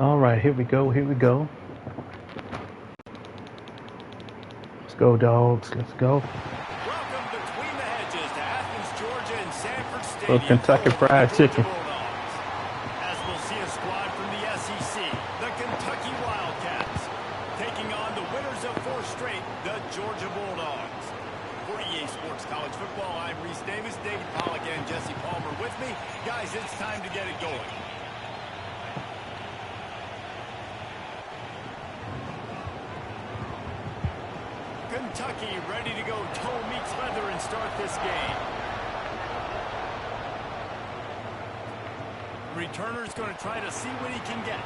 All right, here we go. Here we go. Let's go, dogs. Let's go. Welcome between the hedges to Athens, Georgia, and Sanford Go Stadium. Kentucky Fried Chicken. As we'll see a squad from the SEC, the Kentucky Wildcats, taking on the winners of 4 straight, the Georgia Bulldogs. For EA Sports College Football, I'm Reese Davis, David Pollack, and Jesse Palmer with me. Guys, it's time to get it going. Kentucky ready to go toe meets leather and start this game. Returner's going to try to see what he can get.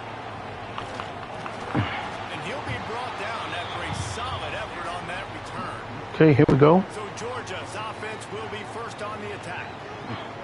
And he'll be brought down after a solid effort on that return. Okay, here we go. So Georgia's offense will be first on the attack.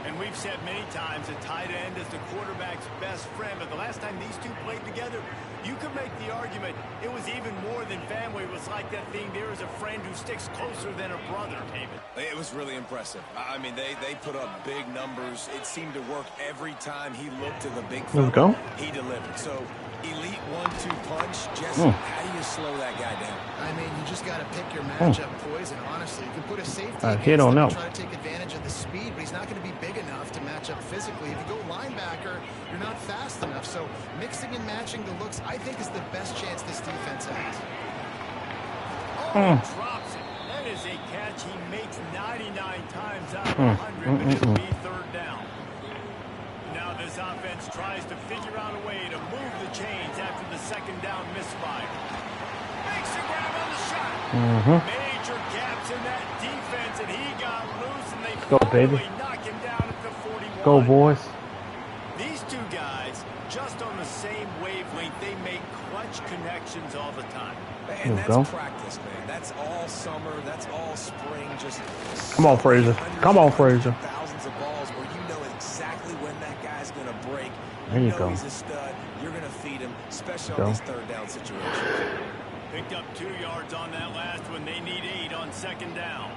And we've said many times a tight end is the quarterback's best friend. But the last time these two played together, you could make the argument it was even more than family. It was like that thing, there is a friend who sticks closer than a brother, David. It was really impressive. I mean, they put up big numbers. It seemed to work every time he looked to the big fella. Here we go. He delivered. So, elite 1-2 punch. Jesse, how do you slow that guy down? I mean, you just got to pick your matchup poison, honestly. You can put a safety hit on that. try to take advantage of the speed, but he's not going to be big enough to match up physically. If you go linebacker, you're not fast enough. So mixing and matching the looks, I think, is the best chance this defense has. Oh, drops it. That is a catch he makes 99 times out of 100, but it'll be third down. Now this offense tries to figure out a way to move the chains after the second down misfire. Makes a grab on the shot. Major gaps in that defense, and he got loose, and they Go, baby. knock him down at the 41. Go, boys. These two guys, just on the same wavelength, they make clutch connections all the time. And that's practice, man. That's all summer. That's all spring. Just come on, Frazier. Come on, Frazier. Thousands of balls where you know exactly when that guy's going to break. There you go. He's a stud. You're going to feed him, especially on these third down situations. Picked up 2 yards on that last one. They need 8 on second down.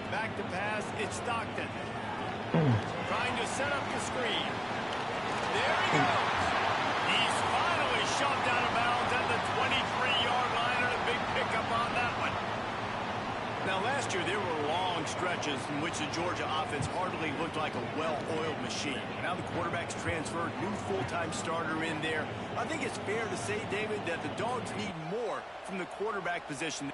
Back to pass. It's Stockton. Trying to set up the screen. There he goes. He's finally shoved out of bounds at the 23-yard line, and a big pickup on that one. Now, last year, there were long stretches in which the Georgia offense hardly looked like a well-oiled machine. Now the quarterback's transferred, new full-time starter in there. I think it's fair to say, David, that the Dogs need more from the quarterback position.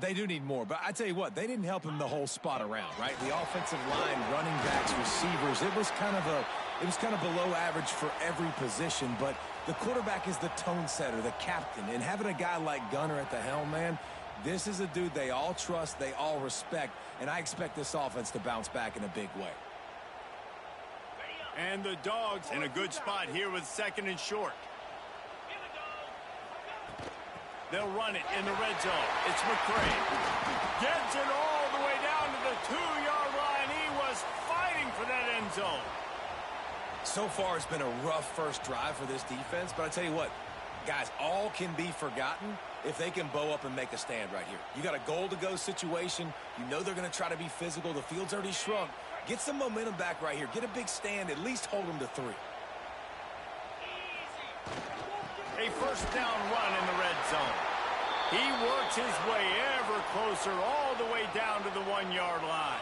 They do need more, but I tell you what, they didn't help him the whole spot around, right? The offensive line, running backs, receivers, it was kind of below average for every position, but the quarterback is the tone setter, the captain, and having a guy like Gunner at the helm, man, this is a dude they all trust, they all respect, and I expect this offense to bounce back in a big way. And the Dogs in a good spot here with second and short. They'll run it in the red zone. It's McCray. Gets it all the way down to the 2-yard line. He was fighting for that end zone. So far, it's been a rough first drive for this defense, but I tell you what, guys, all can be forgotten if they can bow up and make a stand right here. You got a goal-to-go situation. You know they're going to try to be physical. The field's already shrunk. Get some momentum back right here. Get a big stand. At least hold them to 3. A first down run in the red zone. He works his way ever closer all the way down to the 1-yard line.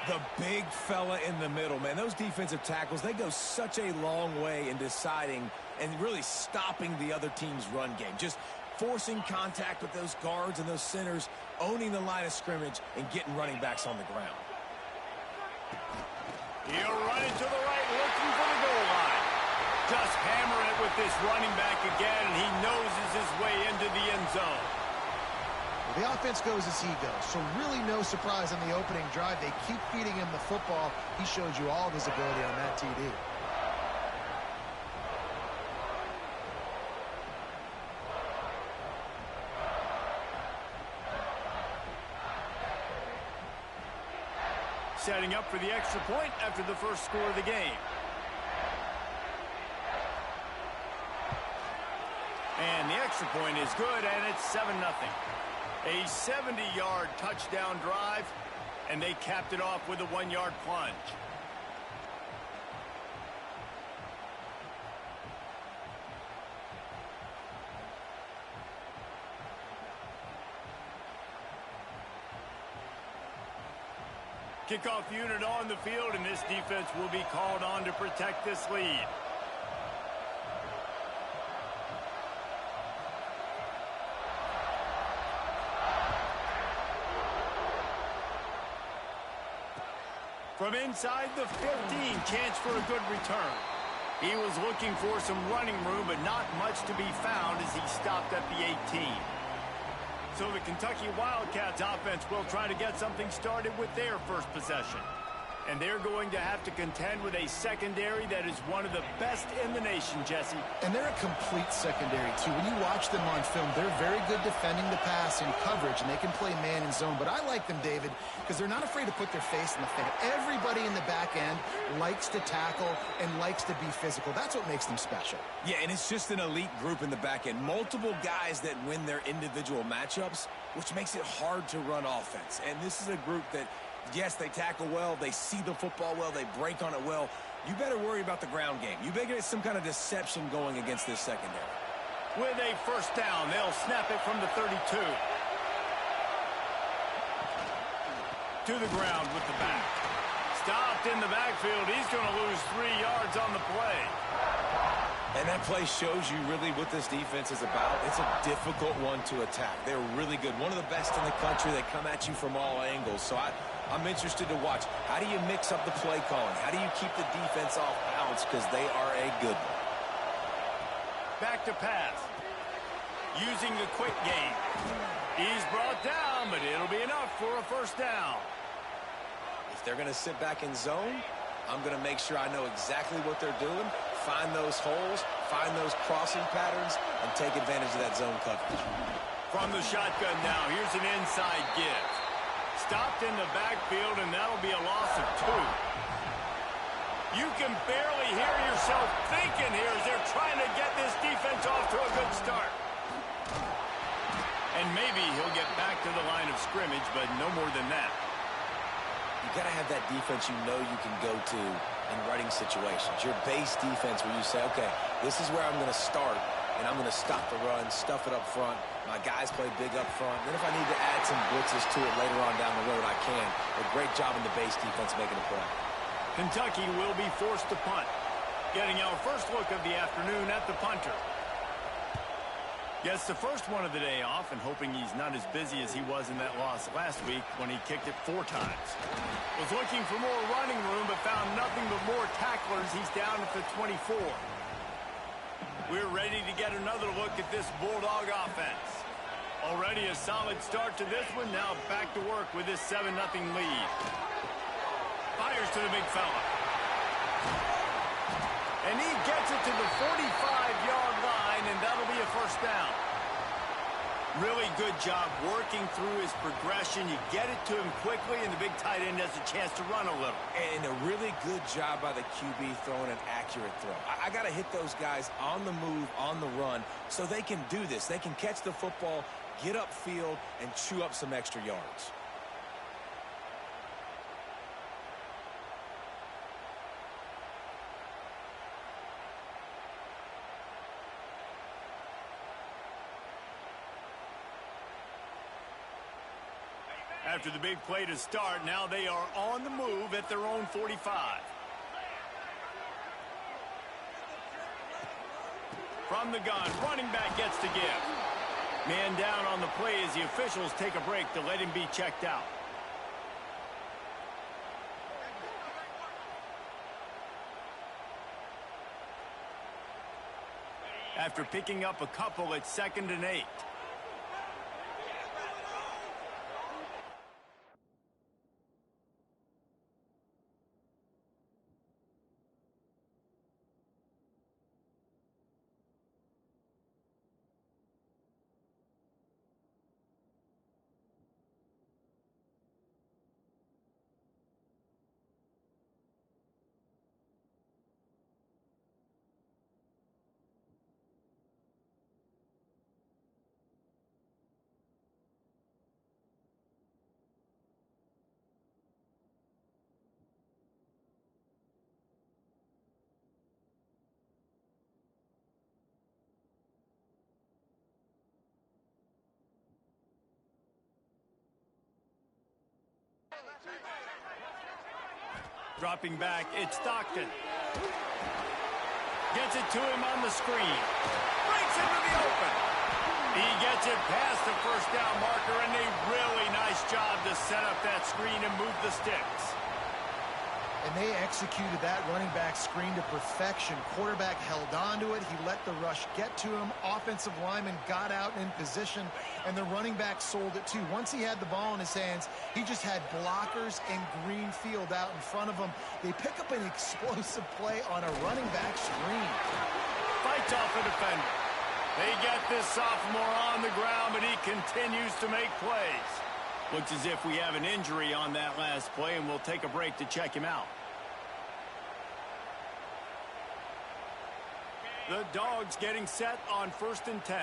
The big fella in the middle, man. Those defensive tackles, they go such a long way in deciding and really stopping the other team's run game. Just forcing contact with those guards and those centers, owning the line of scrimmage, and getting running backs on the ground. He'll run it to the right, looking for the goal line. Just hammer it with this running back again, and he noses his way into the end zone. Well, the offense goes as he goes, so really no surprise on the opening drive. They keep feeding him the football. He showed you all of his ability on that TD. Setting up for the extra point after the first score of the game. And the extra point is good, and it's 7-0. A 70-yard touchdown drive, and they capped it off with a 1-yard plunge. Kickoff unit on the field, and this defense will be called on to protect this lead. From inside the 15, chance for a good return. He was looking for some running room, but not much to be found as he stopped at the 18. So the Kentucky Wildcats offense will try to get something started with their first possession. And they're going to have to contend with a secondary that is one of the best in the nation, Jesse. And they're a complete secondary, too. When you watch them on film, they're very good defending the pass in coverage, and they can play man and zone. But I like them, David, because they're not afraid to put their face in the fan. Everybody in the back end likes to tackle and likes to be physical. That's what makes them special. Yeah, and it's just an elite group in the back end. Multiple guys that win their individual matchups, which makes it hard to run offense. And this is a group that, yes, they tackle well, they see the football well, they break on it well. You better worry about the ground game. You better get some kind of deception going against this secondary. With a first down, they'll snap it from the 32. To the ground with the back. Stopped in the backfield. He's going to lose 3 yards on the play. And that play shows you really what this defense is about. It's a difficult one to attack. They're really good. One of the best in the country. They come at you from all angles. So I'm interested to watch. How do you mix up the play calling? How do you keep the defense off balance? Because they are a good one. Back to pass. Using the quick game. He's brought down, but it'll be enough for a first down. If they're going to sit back in zone, I'm going to make sure I know exactly what they're doing, find those holes, find those crossing patterns, and take advantage of that zone coverage. From the shotgun now, here's an inside give. Stopped in the backfield, and that'll be a loss of 2. You can barely hear yourself thinking here as they're trying to get this defense off to a good start. And maybe he'll get back to the line of scrimmage, but no more than that. You got to have that defense you know you can go to in running situations. Your base defense where you say, okay, this is where I'm going to start, and I'm going to stop the run, stuff it up front. My guys play big up front. Then if I need to add some blitzes to it later on down the road, I can. A great job in the base defense making a play. Kentucky will be forced to punt. Getting our first look of the afternoon at the punter. Gets the first one of the day off, and hoping he's not as busy as he was in that loss last week when he kicked it 4 times. Was looking for more running room, but found nothing but more tacklers. He's down at the 24. We're ready to get another look at this Bulldog offense. Already a solid start to this one. Now back to work with this 7-0 lead. Fires to the big fella. And he gets it to the 45-yard line, and that'll be a first down. Really good job working through his progression. You get it to him quickly, and the big tight end has a chance to run a little. And a really good job by the QB throwing an accurate throw. I got to hit those guys on the move, on the run, so they can do this. They can catch the football, get upfield, and chew up some extra yards. After the big play to start, now they are on the move at their own 45. From the gun, running back gets to give. Man down on the play as the officials take a break to let him be checked out. After picking up a couple, it's 2nd and 8. Dropping back, it's Stockton. Gets it to him on the screen. Breaks into the open. He gets it past the first down marker, and a really nice job to set up that screen and move the sticks. And they executed that running back screen to perfection. Quarterback held on to it. He let the rush get to him. Offensive lineman got out in position, and the running back sold it too. Once he had the ball in his hands, he just had blockers and green field out in front of him. They pick up an explosive play on a running back screen. Fights off a defender. They get this sophomore on the ground, but he continues to make plays. Looks as if we have an injury on that last play, and we'll take a break to check him out. The Dogs getting set on 1st and 10.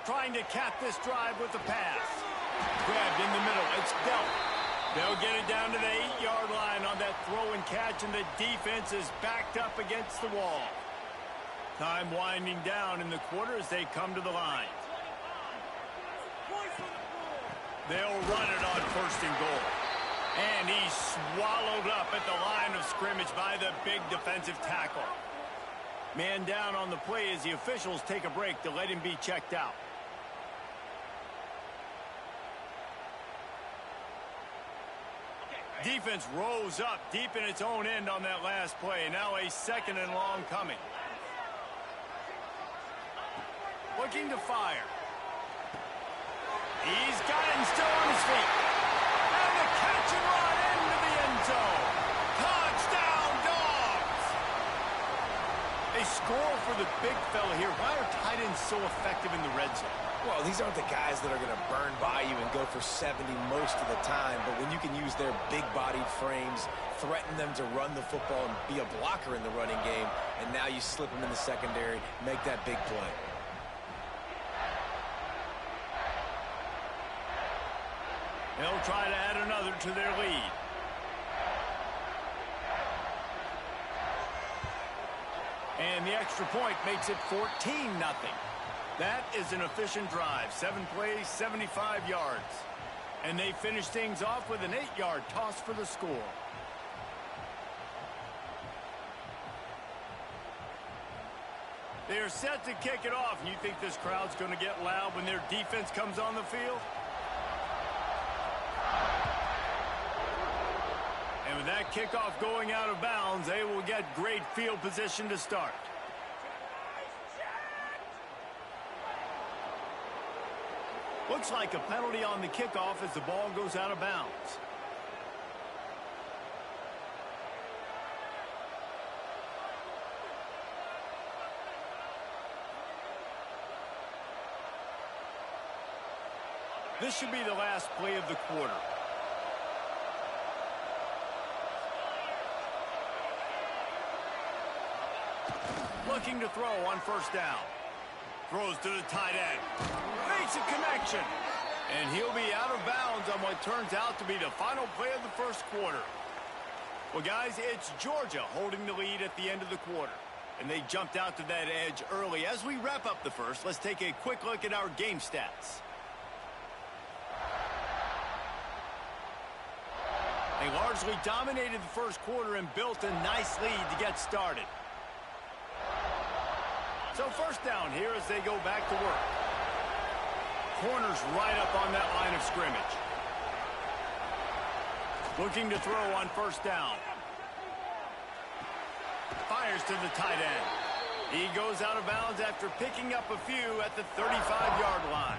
Trying to cap this drive with the pass. Grabbed in the middle. It's dealt. They'll get it down to the 8-yard line on that throw and catch, and the defense is backed up against the wall. Time winding down in the quarter as they come to the line. They'll run it on 1st and goal. And he's swallowed up at the line of scrimmage by the big defensive tackle. Man down on the play as the officials take a break to let him be checked out. Defense rose up deep in its own end on that last play. Now a 2nd and long coming. Looking to fire. He's got it and still on his feet. And the catch and run into the end zone. Touchdown, Dogs! A score for the big fella here. Why are tight ends so effective in the red zone? Well, these aren't the guys that are going to burn by you and go for 70 most of the time, but when you can use their big-bodied frames, threaten them to run the football and be a blocker in the running game, and now you slip them in the secondary, make that big play. They'll try to add another to their lead. And the extra point makes it 14-0. That is an efficient drive. 7 plays, 75 yards. And they finish things off with an 8-yard toss for the score. They are set to kick it off. And you think this crowd's going to get loud when their defense comes on the field? And with that kickoff going out of bounds, they will get great field position to start. Looks like a penalty on the kickoff as the ball goes out of bounds. This should be the last play of the quarter. Looking to throw on first down. Throws to the tight end. Makes a connection. And he'll be out of bounds on what turns out to be the final play of the first quarter. Well, guys, it's Georgia holding the lead at the end of the quarter. And they jumped out to that edge early. As we wrap up the first, let's take a quick look at our game stats. They largely dominated the first quarter and built a nice lead to get started. So first down here as they go back to work. Corners right up on that line of scrimmage. Looking to throw on first down. Fires to the tight end. He goes out of bounds after picking up a few at the 35-yard line.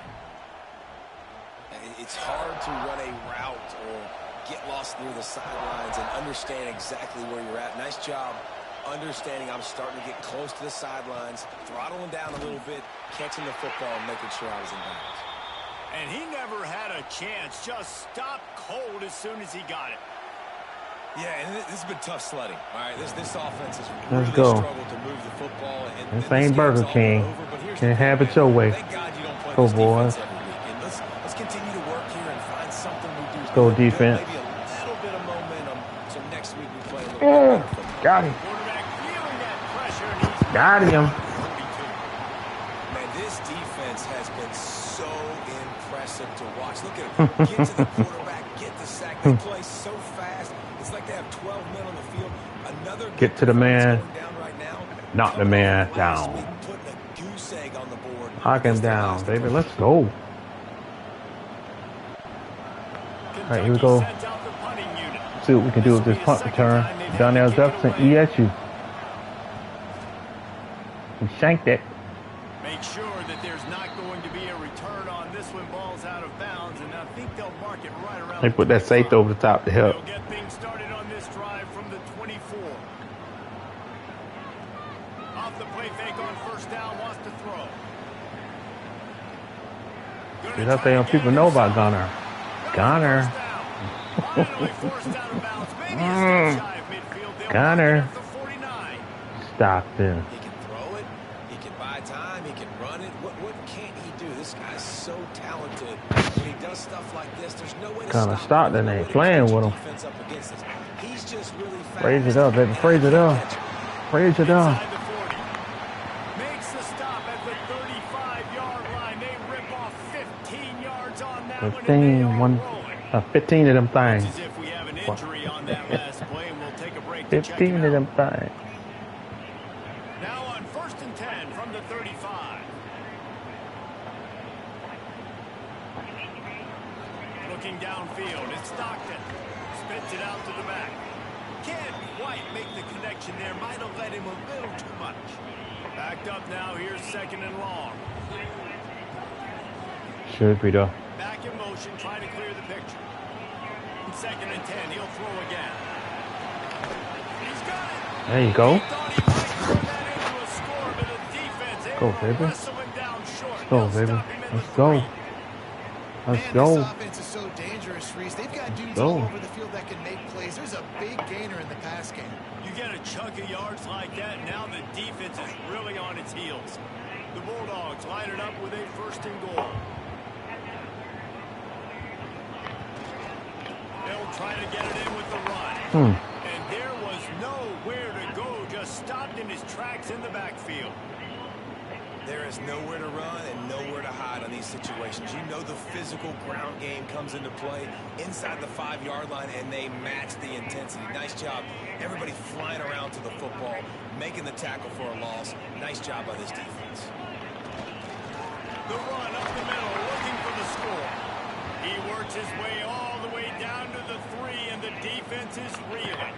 It's hard to run a route or get lost near the sidelines and understand exactly where you're at. Nice job understanding I'm starting to get close to the sidelines, throttling down a little bit, catching the football and making sure I was in bounds. And he never had a chance, just stopped cold as soon as he got it. Yeah, and this has been tough sledding. All right, this offense has Let's really go. struggled to move the football. And This ain't Burger King. Can't have it your way. Thank God you don't play Go, this boys. defense every week. And let's continue to work here and find something we do. Let's go, defense. Maybe a little bit of momentum, so next week we play a little bit better football. Got him. Quarterback feeling that pressure, and he's Got him. 32. Man, this defense has been so impressive to watch. Look at them. Get to the quarterback, get the sack. They play so fast. It's like they have 12 men on the field. Another Get to the man. down right now. Knock the man down. Putting a goose egg on the board. Knock him down, baby. Let's go. All right, here we go. Kentucky sends out the punting unit. See what we can do with this punt return. Donnell Jefferson, ESU. He shanked it. Make sure that there's not going to be a return on this when ball's out of bounds, and I think they'll mark it right around. They put that safety over the top to help. They'll get things started on this drive from the 24. Off the play fake on first down, wants to throw. See, that's how people know about Gunner. Gunner. Finally forced out of bounds. Maybe a step shy of midfield. They'll Gunner. mark it at the 49. Stop this. He can throw it. He can buy time. He can run it. What can't he do? This guy's so talented. When he does stuff like this, there's no way to Kinda stop stopped him. and There's they no way to playing catch with a him. defense up against this. He's just really fast. Praise it up, baby. Praise it up. Praise it up. Inside the 40. Makes the stop at the 35-yard line. They rip off 15 yards on that one, and they are rolling. 15 of them things. It's as if we have an injury on that last play, and we'll take a break to check 15 it of out. them things. Now on 1st and 10 from the 35. Looking downfield, it's Stockton. Spits it out to the back. Can't quite make the connection there. Might have let him a little too much. Backed up now. Here's 2nd and long. Should be though. Back in motion, trying to clear the picture. 2nd and 10. He'll throw again. He's got it. There you go. He thought he might turn that into a score, but the defense Go, able to baby. wrestle him down short. Let's go, They'll baby. stop him at Let's the go. 3. Let's Man, go. this offense is so dangerous, Reese. They've got dudes Go. all over the field that can make plays. There's a big gainer in the pass game. You get a chunk of yards like that, now the defense is really on its heels. The Bulldogs line it up with a 1st and goal. They'll try to get it in with the run. And there was nowhere to go, just stopped in his tracks in the backfield. There is nowhere to run and nowhere to hide on these situations. You know the physical ground game comes into play inside the 5-yard line, and they match the intensity. Nice job. Everybody flying around to the football, making the tackle for a loss. Nice job by this defense. The run up the middle, looking for the score. He works his way all the way down to the 3, and the defense is reeling.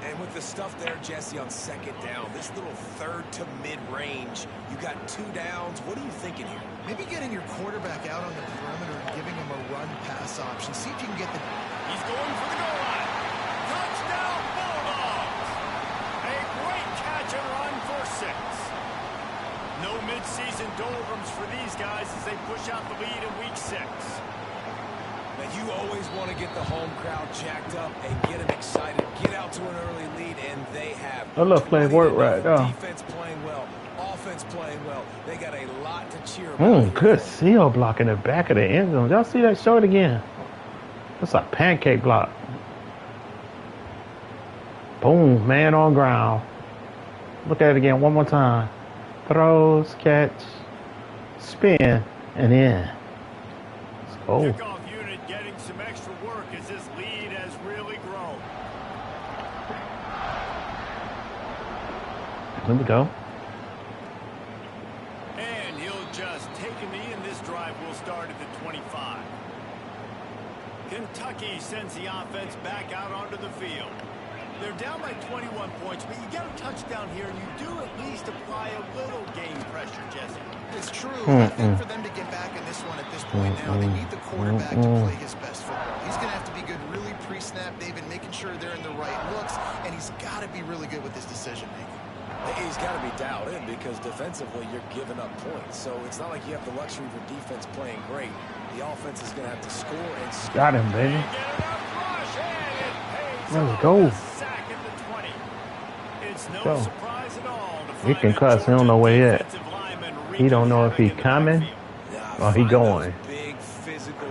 And with the stuff there, Jesse, on 2nd down, this little 3rd to mid-range, you got 2 downs. What are you thinking here? Maybe getting your quarterback out on the perimeter and giving him a run-pass option. See if you can get the... He's going for the goal line. Touchdown, Bulldogs! A great catch and run for 6. No mid-season doldrums for these guys as they push out the lead in week 6. And you always want to get the home crowd jacked up and get them excited. Get out to an early lead, and they have. I love playing work right now. Defense playing well, offense playing well. They got a lot to cheer about. Good seal block in the back of the end zone. Y'all see that? Show it again. That's a pancake block. Boom, man on ground. Look at it again one more time. Throws, catch, spin, and in. Let's go. Kickoff unit getting some extra work as this lead has really grown. Here we go. And he'll just take a knee, and this drive will start at the 25. Kentucky sends the offense back out onto the field. They're down by 21 points, but you get a touchdown here, and you do at least apply a little game pressure, Jesse. It's true. I think for them to get back in this one at this point now, they need the quarterback to play his best football. He's going to have to be good really pre-snap, David, making sure they're in the right looks, and he's got to be really good with his decision-making. He's got to be dialed in because defensively you're giving up points. So it's not like you have the luxury for defense playing great. The offense is going to have to score and score. Got him, baby. Let's go. No surprise at all. He can cuss. He don't know where he at. He don't know if he coming or he going.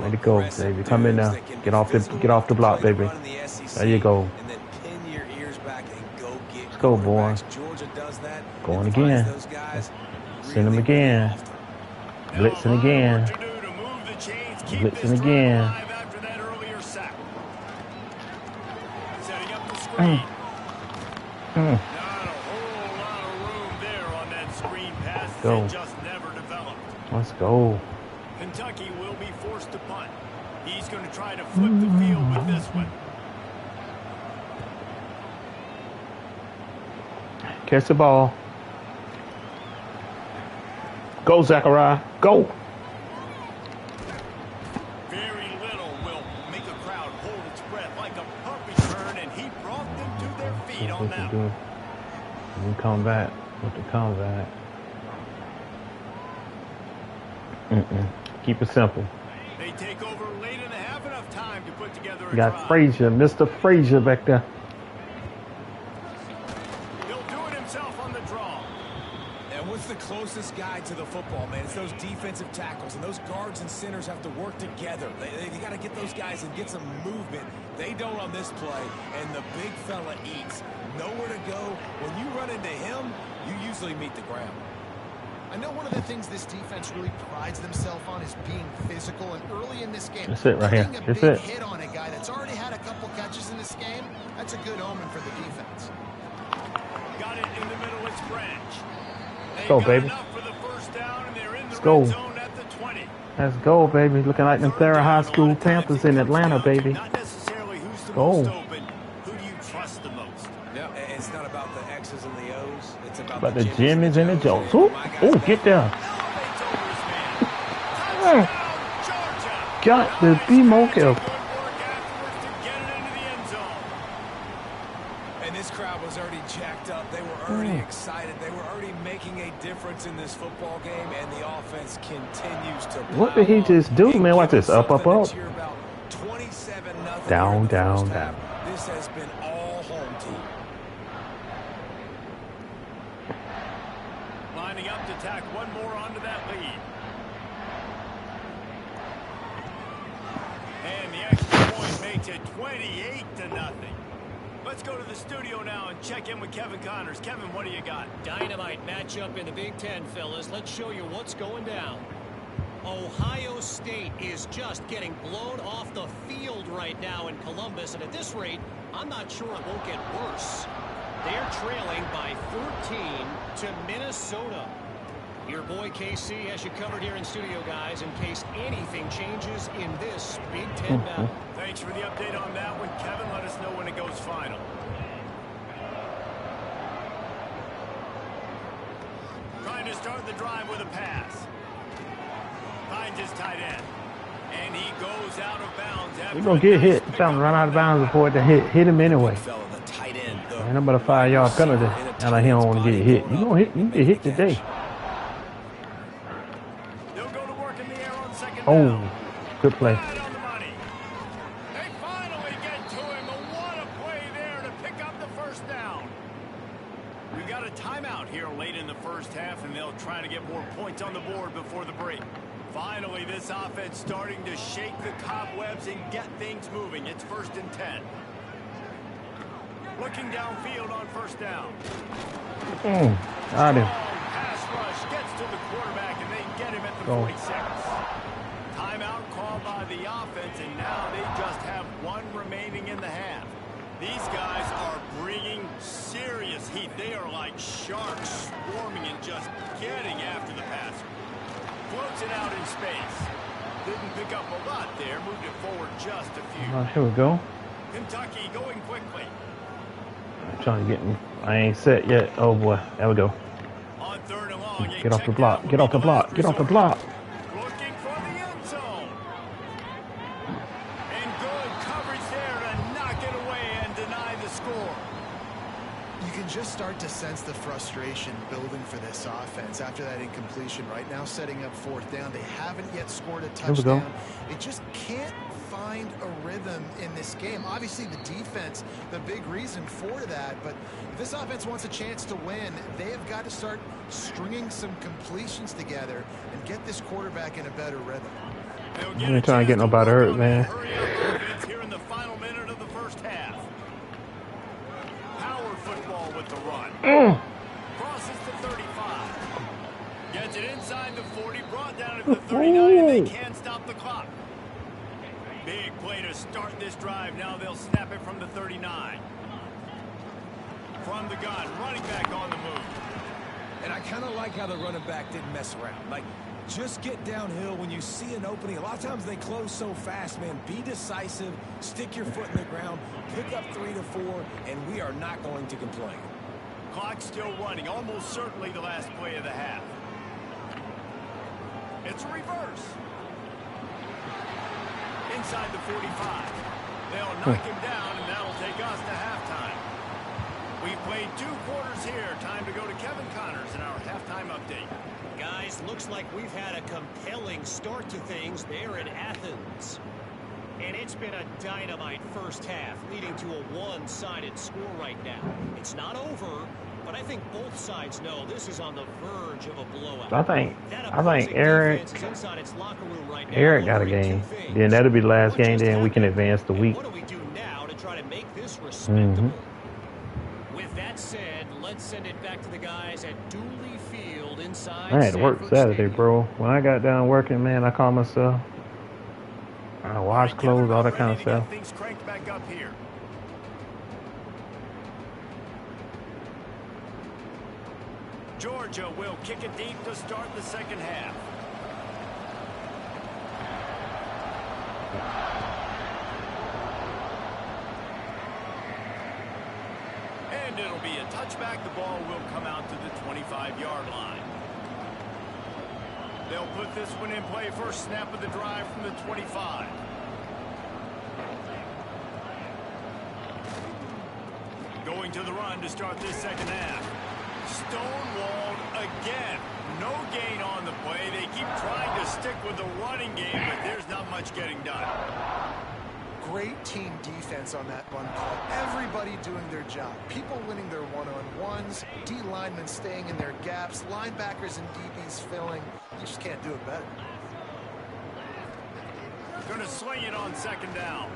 Let it go, baby. Come in now. Get off the block, baby. There you go. Let's go, boy. Going again. Send him again. Blitzing again. Blitzing again. Go. Let's go. Kentucky will be forced to punt. He's going to try to flip the field with this one. Catch the ball. Go, Zachariah. Go. Very little will make a crowd hold its breath like a puppy turn, and he brought them to their feet on that one. We come back with the comeback. Keep it simple. They take over late and have enough time to put together a got drive. Frazier, Mr. Frazier back there. He'll do it himself on the draw. And what's the closest guy to the football, man? It's those defensive tackles, and those guards and centers have to work together. They got to get those guys and get some movement. They don't on this play, and the big fella eats. Nowhere to go. When you run into him, you usually meet the ground. I know one of the things this defense really prides themselves on is being physical, and early in this game, that's it right here. That's a big hit on a guy that's already had a couple catches in this game, that's a good omen for the defense. Got it in the middle, it's Branch. Let's go, baby. Let's go. Let's go, baby. Looking like them Thera High School Panthers in Atlanta, baby. Not necessarily who's the go. most open. Who do you trust the most? No, it's not about the X's and the O's. It's about the Jimmys and the Joes. Ooh, get there. Got to be more careful. And this crowd was already jacked up. They were already excited. They were already making a difference in this football game, and the offense continues to. What did he just do, man? Watch this. Up, up, up. Down, down, down. This has been all home team. Lining up to tack one more onto that lead. And the extra point makes it 28-0. Let's go to the studio now and check in with Kevin Connors. Kevin, what do you got? Dynamite matchup in the Big Ten, fellas. Let's show you what's going down. Ohio State is just getting blown off the field right now in Columbus, and at this rate, I'm not sure it won't get worse. They're trailing by 13 to Minnesota. Your boy KC has you covered here in studio, guys, in case anything changes in this Big Ten battle. Thanks for the update on that one, Kevin. Let us know when it goes final. Trying to start the drive with a pass. Finds his tight end. And he goes out of bounds. He's going to get hit. He's trying to run out of bounds before it hit him anyway. And I'm about a 5-yard penalty. And he don't want to get hit. You going to get hit today. Oh, good play. Right on the money. They finally get to him. What a play there to pick up the first down. We've got a timeout here late in the first half, and they'll try to get more points on the board before the break. Finally, this offense starting to shake the cobwebs and get things moving. It's 1st and 10. Looking downfield on first down. Got him. Pass rush gets to the quarterback, and they get him at the 46. Timeout called by the offense, and now they just have one remaining in the half. These guys are bringing serious heat. They are like sharks swarming and just getting after the passer. Floats it out in space. Didn't pick up a lot there. Moved it forward just a few. Here we go. Kentucky going quickly. I'm trying to get him. I ain't set yet. Oh boy. There we go. On 3rd and long. Get off the block. Get off the block. Get off the block. Looking for the end zone. And good coverage there to knock it away and deny the score. You can just start to sense the frustration building for this offense after that incompletion. Right now, setting up 4th down. They haven't yet scored a touchdown. They just can't find a rhythm in this game. Obviously, the defense, the big reason for that. But if this offense wants a chance to win, they have got to start stringing some completions together and get this quarterback in a better rhythm. I ain't trying to get nobody hurt, man. Hurry up offense here in the final minute of the first half. Power football with the run. Crosses to 35. Gets it inside the 40. Brought down at the 39, and they can't stop the clock. Big play to start this drive. Now they'll snap it from the 39. From the gun, running back on the move. And I kind of like how the running back didn't mess around. Like, just get downhill when you see an opening. A lot of times they close so fast, man. Be decisive, stick your foot in the ground, pick up 3 to 4, and we are not going to complain. Clock still running. Almost certainly the last play of the half. It's a reverse. Inside the 45. They'll knock him down, and that'll take us to halftime. We've played 2 quarters here. Time to go to Kevin Connors in our halftime update. Guys, looks like we've had a compelling start to things there in Athens. And it's been a dynamite first half, leading to a one-sided score right now. It's not over, but I think both sides know this is on the verge of a blowout. I think Eric got a game. Then that'll be the last game. Then we can advance the week. What do we do now to try to make this respectable? With that said, let's send it back to the guys at Dooley Field inside. I had to work Saturday, bro. When I got done working, man, I called myself. I wash clothes, all that kind of stuff. Things cranked back up here. Georgia will kick it deep to start the second half. And it'll be a touchback. The ball will come out to the 25-yard line. They'll put this one in play. First snap of the drive from the 25. Going to the run to start this second half. Stonewalled again. No gain on the play. They keep trying to stick with the running game, but there's not much getting done. Great team defense on that run call. Everybody doing their job. People winning their one-on-ones. D linemen staying in their gaps. Linebackers and DBs filling. You just can't do it better. Going to sling it on second down.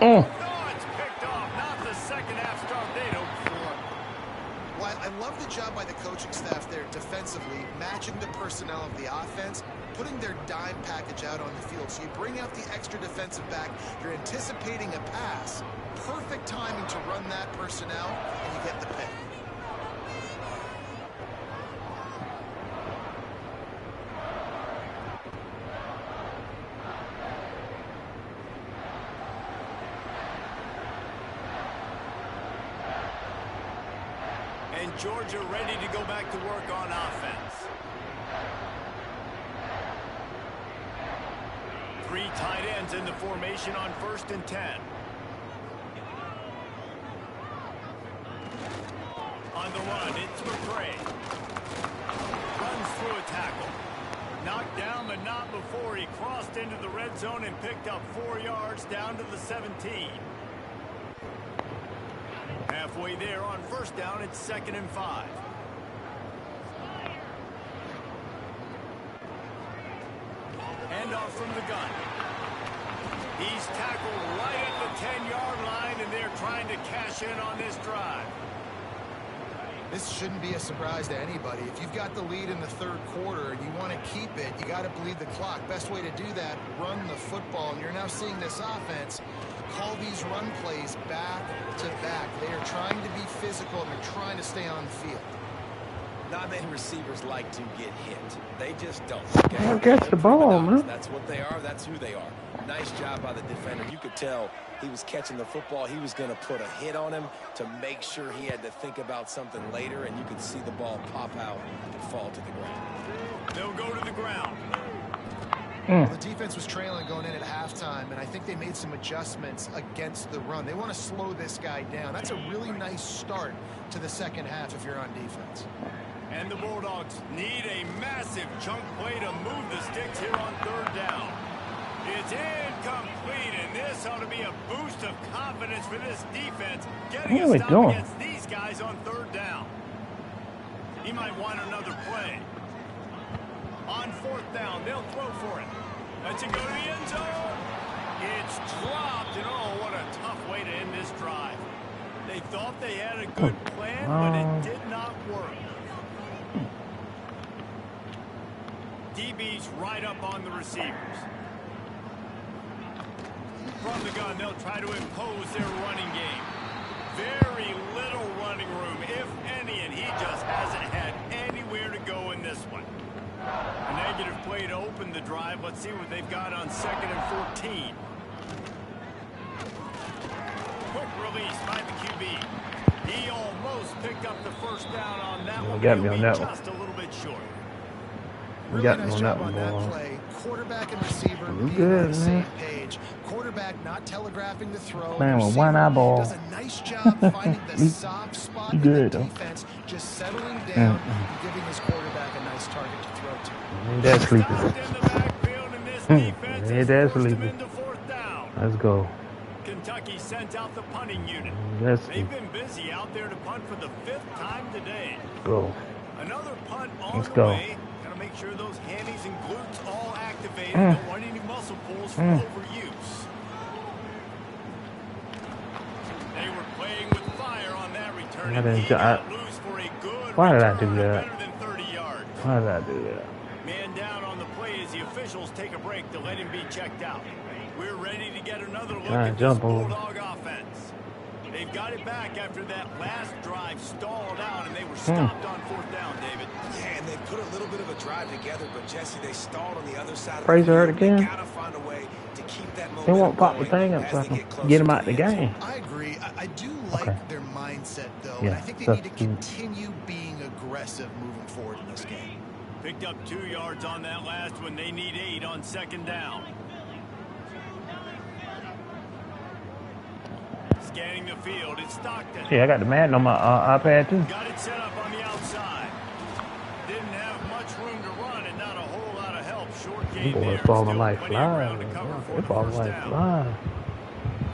Oh. No, it's picked off. Not the second half start they'd hoped for. Well, I love the job by the coaching staff there defensively, matching the personnel of the offense, putting their dime package out on the field. So you bring out the extra defensive back, you're anticipating a pass. Perfect timing to run that personnel, and you get the pick. And Georgia ready to go back to work on offense. 3 tight ends in the formation on 1st and 10. On the run, it's McCray. Runs through a tackle. Knocked down, but not before he crossed into the red zone and picked up 4 yards down to the 17. Halfway there on first down, it's 2nd and 5. Handoff from the gun. He's tackled right at the 10-yard line, and they're trying to cash in on this drive. This shouldn't be a surprise to anybody. If you've got the lead in the third quarter and you want to keep it, you got to bleed the clock. Best way to do that, run the football. And you're now seeing this offense call these run plays back to back. They are trying to be physical, and they're trying to stay on the field. Not many receivers like to get hit. They just don't. Don't catch the ball, man. That's what they are. That's who they are. Nice job by the defender. You could tell he was catching the football. He was going to put a hit on him to make sure he had to think about something later, and you could see the ball pop out and fall to the ground. They'll go to the ground. Well, the defense was trailing going in at halftime, and I think they made some adjustments against the run. They want to slow this guy down. That's a really nice start to the second half if you're on defense. And the Bulldogs need a massive chunk play to move the sticks here on third down. It's incomplete, and this ought to be a boost of confidence for this defense, getting a stop against these guys on third down. He might want another play. On fourth down, they'll throw for it. Let's it go to the end zone. It's dropped, and oh, what a tough way to end this drive. They thought they had a good plan, but it did not work. DB's right up on the receivers. From the gun, they'll try to impose their running game. Very little running room, if any, and he just hasn't had anywhere to go in this one. A negative play to open the drive. Let's see what they've got on 2nd and 14. Quick release by the QB. He almost picked up the first down on that one. Got me on that one. Just a little bit short. Really nice job on that play. Quarterback and receiver being on the same page. Quarterback not telegraphing the throw. Man, with one eyeball. Does a nice job finding the soft spot in the defense, just settling down and giving his quarterback a nice target to throw to. Ain't that sleepy? Ain't that sleepy? Let's go. Kentucky sent out the punting unit. They've been busy out there to punt for the 5th time today. Go. Another punt on the way. Gotta make sure those hammies and glutes all activated. Don't want any muscle pulls from overuse. They were playing with fire on that return. Why did I do that? Why did I do that? Man down on the play as the officials take a break to let him be checked out. We're ready to get another look at this Bulldog offense. They've got it back after that last drive stalled out, and they were stopped on fourth down, David. Yeah, and they put a little bit of a drive together, but Jesse, they stalled on the other side of Fraser hurt again. They gotta find a way to keep that momentum. They won't pop the thing up so I can get him out the game. I agree. I do like their mindset, though, and I think they need to continue being aggressive moving forward in this game. Picked up 2 yards on that last one. They need 8 on 2nd down. Scanning the field, it's Stockton. Yeah, I got the Madden on my iPad too. Got it set up on the outside. Didn't have much room to run and not a whole lot of help. Short game there. Falling like flies. They're falling like flies.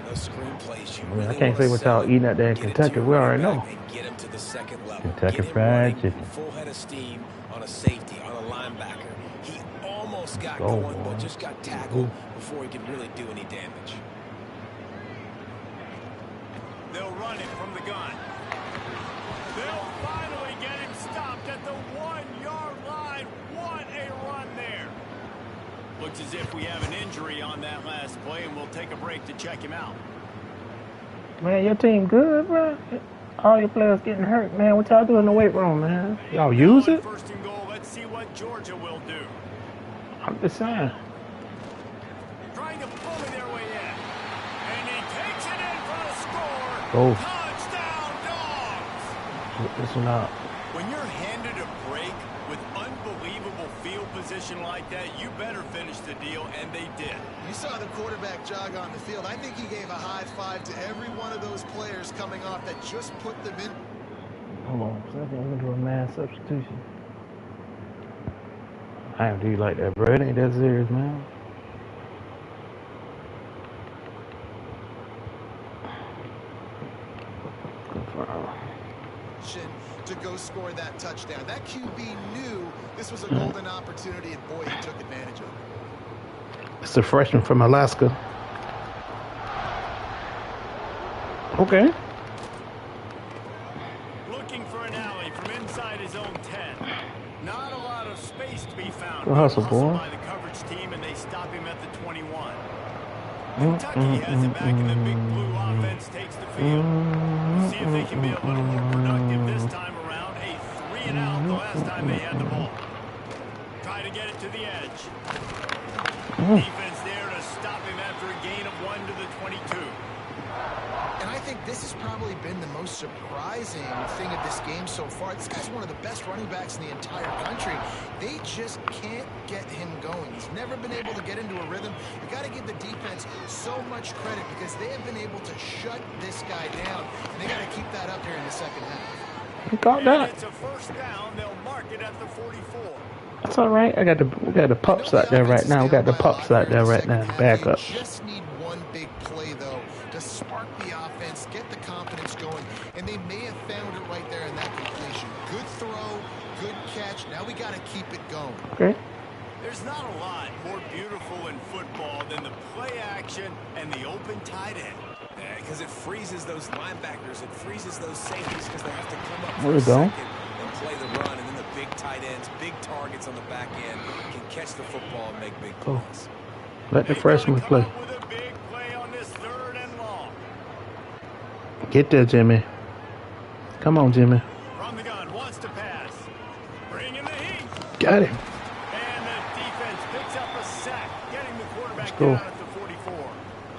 Those screenplays, I can't say what y'all eating out there in Kentucky. We already know. Get him to the second level. Kentucky Fried Chicken. Full head of steam on a safety, on a linebacker. He almost got going, but just got tackled before he could really do any damage. They'll run it from the gun. They'll finally get him stopped at the 1-yard line. What a run there. Looks as if we have an injury on that last play, and we'll take a break to check him out. Man, your team good, bro. All your players getting hurt, man. What y'all doing in the weight room, man? Y'all use it? First and goal. Let's see what Georgia will do. I'm just saying. Trying to bully their way in. And he takes it in for a score. Go. Touchdown, Dogs. This one out. When you're handed a break with unbelievable field position like that, you better finish the deal, and they did. You saw the quarterback jog on the field. I think he gave a high five to every one of those players coming off that just put them in. Hold on. So I think I'm going to do a mass substitution. Damn, do you like that, bro? It ain't that serious, man. To go score that touchdown. That QB knew this was a golden opportunity, and boy, he took advantage of it. It's a freshman from Alaska. Okay. Looking for an alley from inside his own 10. Not a lot of space to be found. Good hustle, boy. By the coverage team, and they stop him at the 21. Kentucky has it back, and the big blue offense takes the field. We'll see if they can be a little more productive this time around. A 3-and-out the last time they had the ball. Try to get it to the edge. Defense there to stop him after a gain of 1 to the 22. And I think this has probably been the most surprising thing of this game so far. This guy's one of the best running backs in the entire country. They just can't get him going. He's never been able to get into a rhythm. You got to give the defense so much credit because they have been able to shut this guy down, and they got to keep that up here in the second half. You got that? It's a first down. They'll mark it at the 44. That's all right. We got the pups out there right now. We got the pups out there right now. Back up. Just need one big play though to spark the offense, get the confidence going, and they may have found it right there in that completion. Good throw, good catch. Now we got to keep it going. Okay. There's not a lot more beautiful in football than the play action and the open tight end. Because it freezes those linebackers, it freezes those safeties because they have to come up There for we a go. second and play the run, and then the big tight ends, big targets on the back end can catch the football and make big plays. Let the freshmen play. With a big play on this 3rd and long. Get there, Jimmy. Come on, Jimmy. From the gun, wants to pass. Bring in the heat. Got him. And the defense picks up a sack, getting the quarterback go. down at the 44.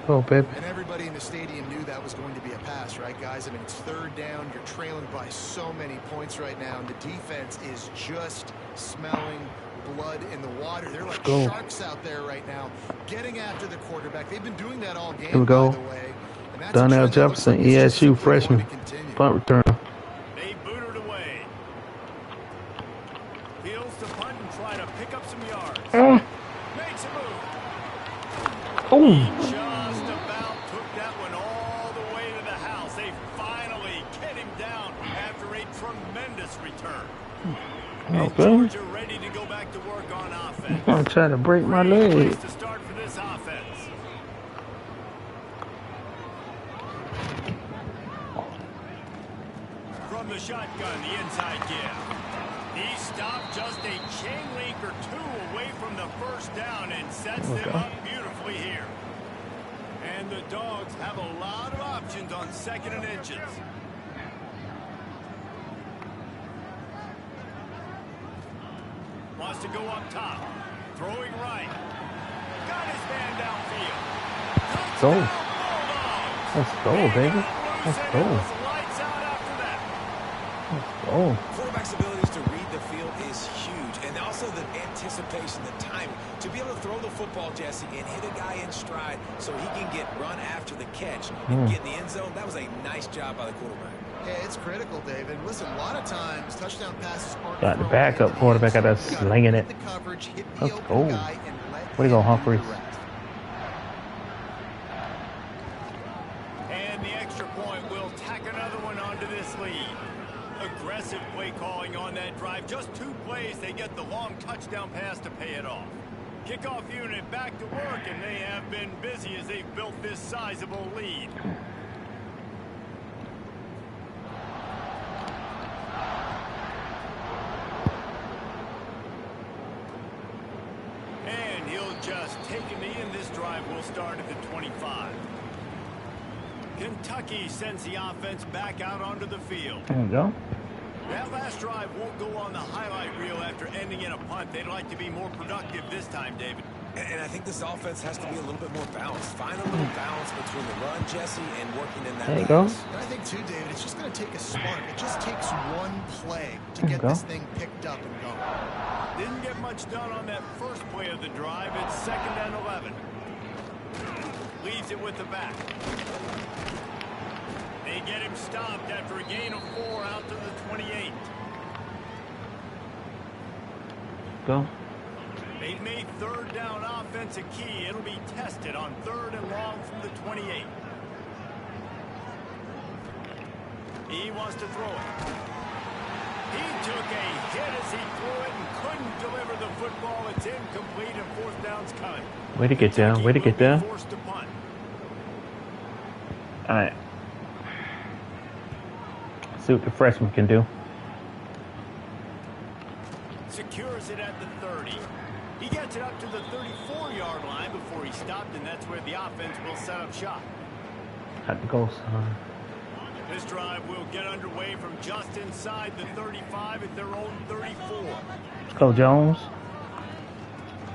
Oh, baby. And everybody in the stadium knew that was going to be a pass, right, guys? I mean, it's 3rd down. You're trailing by so many points right now, and the defense is just smelling blood in the water. They're like sharks out there right now, getting after the quarterback. They've been doing that all game, Here we go. by the way. And that's Donnell Jefferson, ESU freshman, punt return. They boot it away. Fields to punt and try to pick up some yards. Makes a move. Oh. Just about took that one all the way to the house. They finally get him down after a tremendous return. And Georgia ready to go back to work on offense. I'm trying to break my leg. To start for this offense. From the shotgun, the inside give. He stopped just a chain link or 2 away from the first down and sets them up beautifully here. And the Dogs have a lot of options on 2nd and inches. Wants to go up top. Throwing right. Got his man downfield. Let's go. Let's go, baby. Let's go. Lights out after that. Let's go. Quarterback's abilities to read the field is huge, and also the anticipation, the timing. To be able to throw the football, Jesse, and hit a guy in stride so he can get run after the catch and get in the end zone, that was a nice job by the quarterback. Yeah, it's critical, David. Listen, a lot of times touchdown passes aren't Got the backup quarterback out there slinging it. Let's go. Way to go, Humphreys. And the extra point will tack another one onto this lead. Aggressive play calling on that drive. Just 2 plays, they get the long touchdown pass to pay it off. Kickoff unit back to work, and they have been busy as they've built this sizable lead. And he'll just take a knee, and this drive will start at the 25. Kentucky sends the offense back out onto the field. There you go. That last drive won't go on the highlight reel after ending in a punt. They'd like to be more productive this time, David. And I think this offense has to be a little bit more balanced. Find a little balance between the run, Jesse, and working in that There you go. And I think, too, David, it's just going to take a spark. It just takes one play to get this thing picked up and going. Didn't get much done on that first play of the drive. It's 2nd and 11. Leaves it with the back. They get him stopped after a gain of 4 out to the 28. Go. They've made third down offense a key. It'll be tested on 3rd and long from the 28. He wants to throw it. He took a hit as he threw it and couldn't deliver the football. It's incomplete and 4th down's coming. Way to get down. Way to get down. Forced to punt. All right. See what the freshman can do. Secures it at the 30. He gets it up to the 34-yard line before he stopped, and that's where the offense will set up shop. Had to go, son. This drive will get underway from just inside the 35 at their own 34. Let's go, Jones.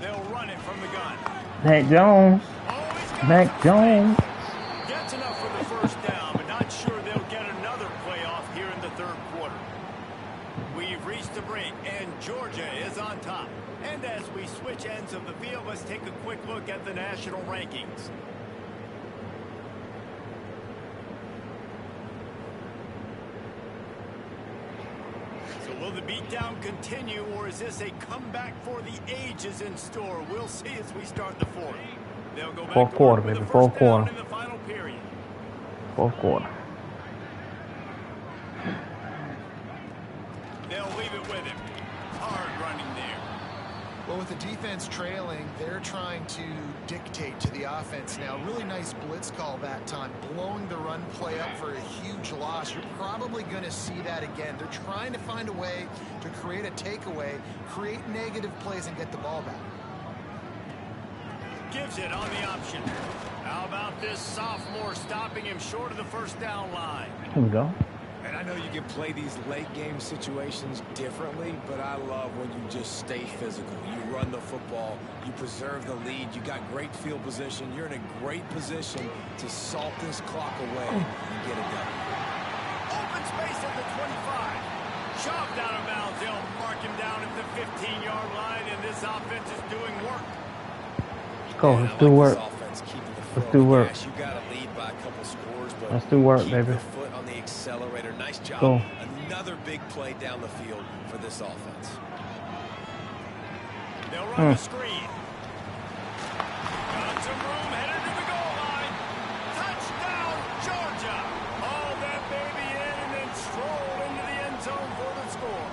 They'll run it from the gun. Mac Jones. Mac Jones. Gets enough for the first down, but not sure they'll get another playoff here in the 3rd quarter. We've reached the break, and Georgia is on top. And as we switch ends of the field, let's take a quick look at the national rankings. So will the beatdown continue, or is this a comeback for the ages in store? We'll see as we start the 4th. They'll go back 4th quarter, to work baby. with the 4th first down quarter. in the final period. 4th quarter. They'll leave it with him. Hard running there. Well, with the defense trailing, they're trying to dictate to the offense now. Really nice blitz call that time, blowing the run play up for a huge loss. You're probably going to see that again. They're trying to find a way to create a takeaway, create negative plays, and get the ball back. Gives it on the option. How about this sophomore stopping him short of the first down line? Here we go. And I know you can play these late game situations differently, but I love when you just stay physical. You run the football, you preserve the lead, you got great field position, you're in a great position to salt this clock away and get it done. Open space at the 25. Shoved out of bounds. They'll mark him down at the 15-yard line, and this offense is doing work. Let's go. Let's do work. Let's do work. You got to lead by a couple scores, but Let's do work, keep baby. the foot on the accelerator. Nice job. Go. Another big play down the field for this offense. They'll run the screen. Got some room, headed to the goal line. Touchdown, Georgia. Haul that baby in and then stroll into the end zone for the score.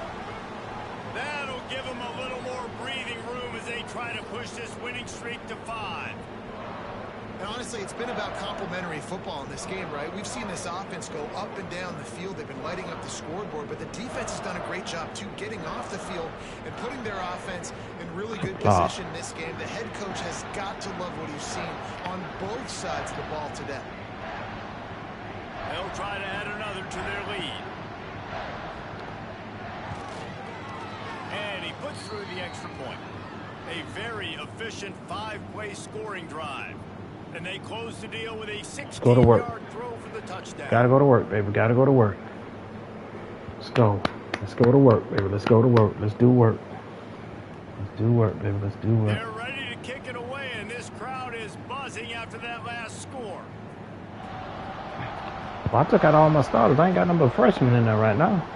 That'll give them a little more breathing room as they try to push this winning streak to 5. And honestly, it's been about complementary football in this game, right? We've seen this offense go up and down the field. They've been lighting up the scoreboard, but the defense has done a great job, too, getting off the field and putting their offense in really good position in this game. The head coach has got to love what he's seen on both sides of the ball today. They'll try to add another to their lead. And he puts through the extra point. A very efficient 5-play scoring drive. And they close the deal with a 16-yard throw for the touchdown. Gotta go to work, baby. Gotta go to work. Let's go. Let's go to work, baby. Let's go to work. Let's do work. Let's do work, baby. Let's do work. They're ready to kick it away, and this crowd is buzzing after that last score. Well, I took out all my starters. I ain't got number freshmen in there right now.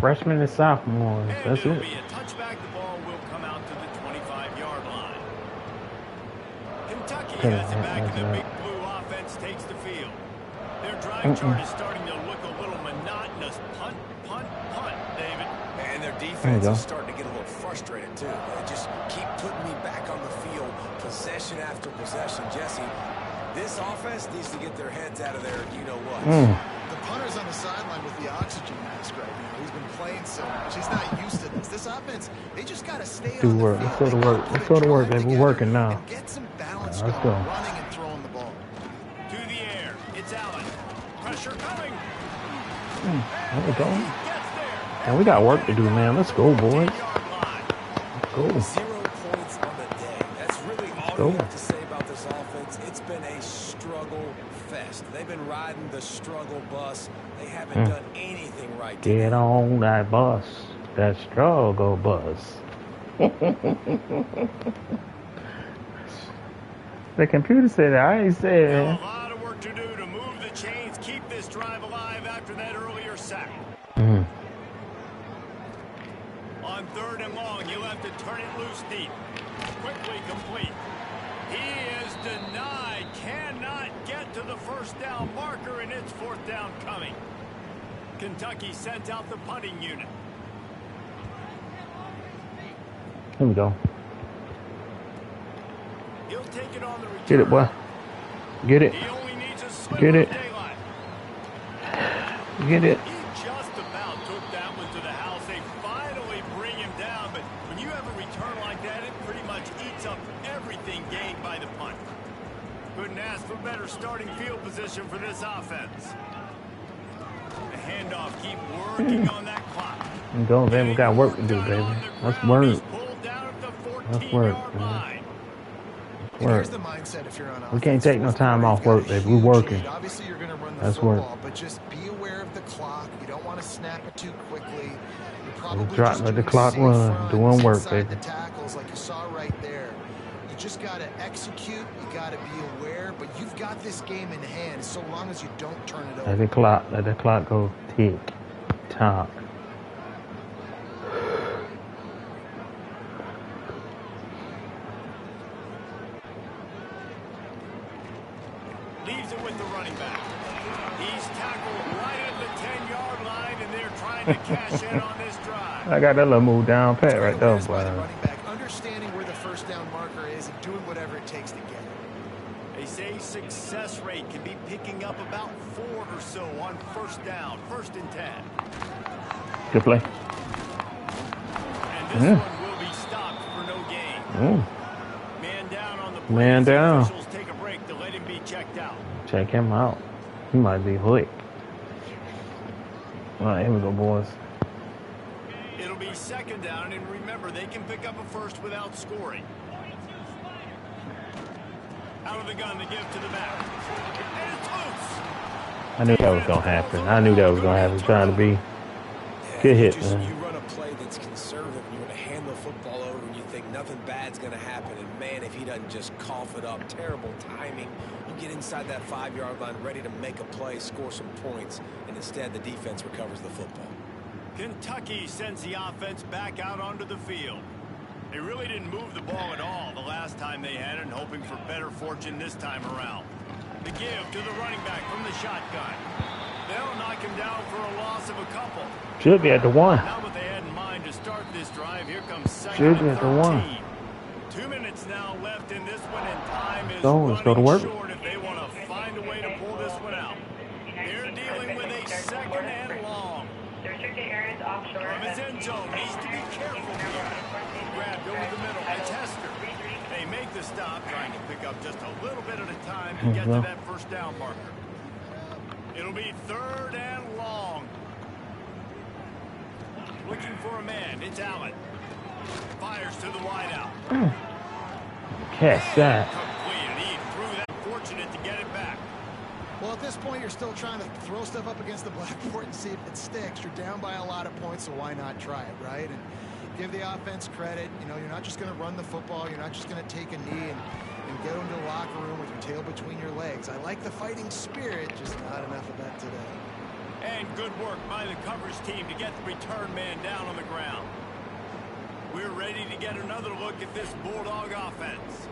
Freshmen and sophomores. And That's it'll it. be a touchback. The ball will come out to the 25-yard line. Kentucky has it back, and the big blue offense takes the field. Their drive chart is starting to look a little monotonous. Punt, punt, punt, David. And their defense is starting to get a little frustrated, too. They just keep putting me back on the field, possession after possession. Jesse, this offense needs to get their heads out of there, you-know-what. The punter's on the sideline with the oxygen mask right now. He's been playing so much. He's not used to this. This offense, they just got to stay on the work. field. Let's go to work. Let's go to work, baby. We're working now. And get some balance Let's going, go. running and throwing the ball. To the air. It's Allen. Pressure coming. There we go. He gets there. And we got work to do, man. Let's go, boys. 10-yard line. Let's go. 0 points on the day. That's really all you have to say about this offense. It's been a struggle fest. They've been riding the struggle bus. They haven't done anything right today. Get on that bus. That struggle bus. The computer said it. I ain't said A it. lot of work to do to move the chains, keep this drive alive after that earlier sack. On 3rd and long, you'll have to turn it loose deep. Quickly complete. He is denied. Cannot get to the first down marker, and it's 4th down coming. Kentucky sent out the punting unit. Here we go. He'll take it on the return. Get it, boy. Get it. He only needs a sliver Get it. of daylight. Get it. He just about took that one to the house. They finally bring him down, but when you have a return like that, it pretty much eats up everything gained by the punt. Couldn't ask for better starting field position for this offense. The handoff, keep working on that clock. Go, man. We got work to do, baby. Let's work. Let's work, man. Here's the mindset if you're on offense. We can't take no time off work, baby. We're working. Obviously, you're going to run the That's football, work. but just be aware of the clock. You don't want to snap it too quickly. You're probably Let the clock run. Doing work, baby. The tackles, like you saw right there. You just got to execute. You got to be aware, but you've got this game in hand so long as you don't turn it over. Let the clock go tick tock. Leaves it with the running back. He's tackled right at the 10-yard line, and they're trying to cash in on this drive. I got that little move down pat right there, By the boy. running back, understanding where the first down marker is and doing whatever it takes to get it. They say success rate can be picking up about 4 or so on 1st down, 1st and 10. Good play. And this one will be stopped for no gain. Man down on the play. Man down. Officials take a break to let him be checked out. Check him out. He might be hooked. All right, here we go, boys. It'll be 2nd down, and remember, they can pick up a first without scoring. Out of the gun to give to the back. And it's loose. I knew that was going to happen. I knew that was going to happen. Trying to be good hit, man. You run a play that's conservative, and you're going to hand the football over, and you think nothing bad's going to happen. And, man, if he doesn't just cough it up, terrible timing. You get inside that 5-yard line ready to make a play, score some points, and instead the defense recovers the football. Kentucky sends the offense back out onto the field. They really didn't move the ball at all the last time they had it, and hoping for better fortune this time around. The give to the running back from the shotgun. They'll knock him down for a loss of a couple. Should be at the 1. Not what they had in mind to start this drive. Here comes 2nd Should be and at the 1. 13. 2 minutes now left in this one, and time is Let's go to work. short if they want to find a way to pull this one out. They're dealing with a 2nd and long. From his end zone, needs to be careful here. Grabbed over the middle by Tester. They make the stop, trying to pick up just a little bit at a time to get to that 1st down marker. It'll be 3rd and long. Looking for a man. It's Allen. Fires to the wideout. Catch that. Complete. He threw that. Fortunate to get it back. Well, at this point, you're still trying to throw stuff up against the blackboard and see if it sticks. You're down by a lot of points, so why not try it, right? And give the offense credit. You know, you're not just going to run the football. You're not just going to take a knee and go into the locker room with your tail between your legs. I like the fighting spirit, just not enough of that today. And good work by the coverage team to get the return man down on the ground. We're ready to get another look at this Bulldog offense.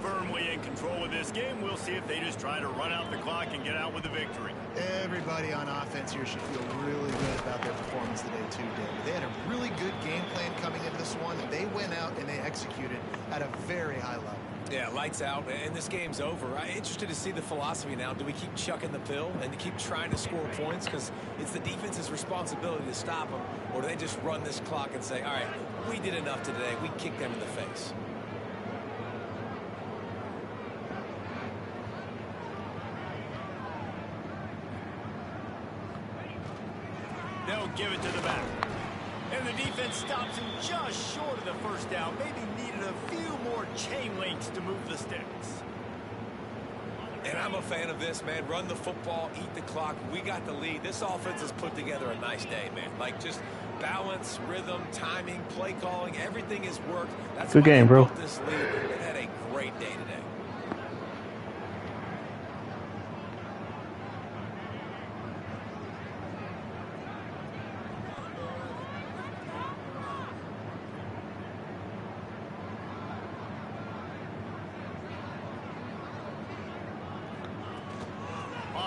Firmly in control of this game. We'll see if they just try to run out the clock and get out with a victory. Everybody on offense here should feel really good about their performance today, too, David. They had a really good game plan coming into this one, and they went out and they executed at a very high level. Yeah, lights out, and this game's over. I'm interested to see the philosophy now. Do we keep chucking the pill and keep trying to score points? Because it's the defense's responsibility to stop them. Or do they just run this clock and say, all right, we did enough today. We kicked them in the face. They'll give it to the back. And the defense stops him just short of the 1st down. Maybe needed a few more chain links to move the sticks. And I'm a fan of this, man. Run the football, eat the clock. We got the lead. This offense has put together a nice day, man. Like, just balance, rhythm, timing, play calling, everything has worked. That's good game, bro. This lead. They've had a great day today.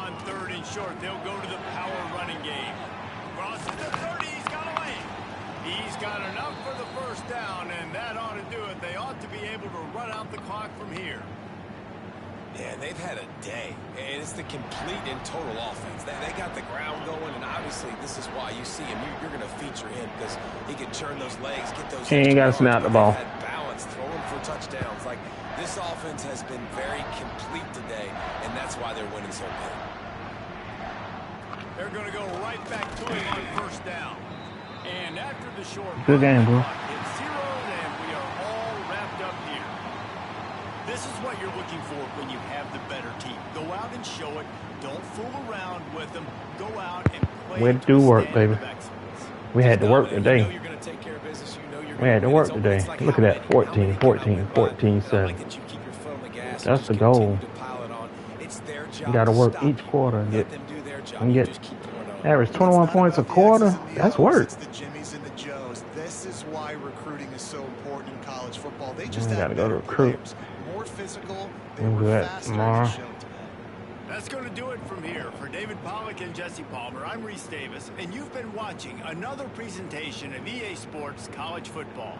on 3rd and short. They'll go to the power running game. Crosses the 30. He's got away. He's got enough for the first down, and that ought to do it. They ought to be able to run out the clock from here. Yeah, they've had a day, and it's the complete and total offense. They got the ground going, and obviously this is why you see him. You're going to feature him because he can turn those legs, get those. He ain't got to snap the ball. Had balance, throwing for touchdowns. Like, this offense has been very complete today, and that's why they're winning so big. They're going to go right back to it on first down. And after the short good game, bro. It's zeroed, and we are all wrapped up here. This is what you're looking for when you have the better team. Go out and show it. Don't fool around with them. Go out and play. We had to do work, baby. We had to work today. We had to work today. Look at that. 14, 14, 14, 7. That's the goal. You got to work each quarter and get average 21 points a quarter. That's work. This is why recruiting is so important in college football. They just got to go to recruit. More physical. We'll do that tomorrow. That's going to do it from here. For David Pollack and Jesse Palmer, I'm Reese Davis, and you've been watching another presentation of EA Sports College Football.